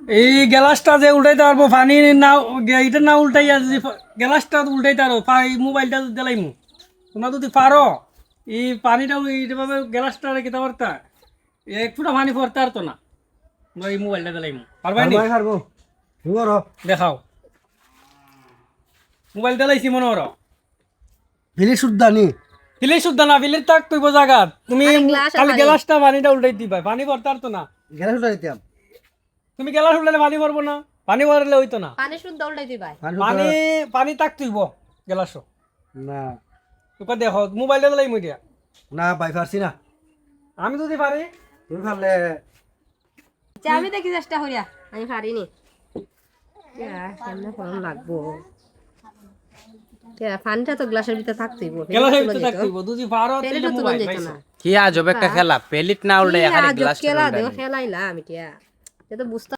এই গ্লাসটা যে উল্টাইতে পারবো পানি না এইটা না উল্টাইয়া যদি গ্লাসটা উল্টাইতে পারো মোবাইলটা দিলাইমু তোমরা যদি পারো এই পানিটা এইভাবে গ্লাসটা রেখে পারতা এক ফুটা পানি পড়তে পারতো না এই মোবাইলটা দিলাইমু পারবাই নি পারবো দেখাও মোবাইল দিলাইছি মনে করো বিলি শুদ্ধা নি ফিলে শুদ্ধ না ফিলের তাক তুই জায়গা তুমি আরে glass আর খালি পানি। গ্লাসটা পানিটা উল্টাই দিবা পানি পড়তে পারতো না গেলা শুদ্ধা দিতাম তুমি গ্লাস উল্টালে পানি পড়বো না পানি পড়লে হইতো না পানি শুদ্ধ উল্টাই দিবাই পানি পানি তাক তুইব গ্লাস না তোকে দেখো মোবাইলটা দিলাই মই দিয়া না ভাই পারছি না আমি যদি পারি তুমি পারলে আমি দেখি চেষ্টা করিয়া আমি পারিনি কেমনে ফলন লাগবো পানিটা তো গ্লাসের ভিতরে থাকতেই গ্লাসের ভিতরে তাক তুইব যদি পারো তাহলে মোবাইল যেত পাইছো না কি আজব একটা খেলা পেলিট না উল্টে এখানে গ্লাস খেলা দেও খেলাইলা আমি টিয়া এটা তো বুঝতে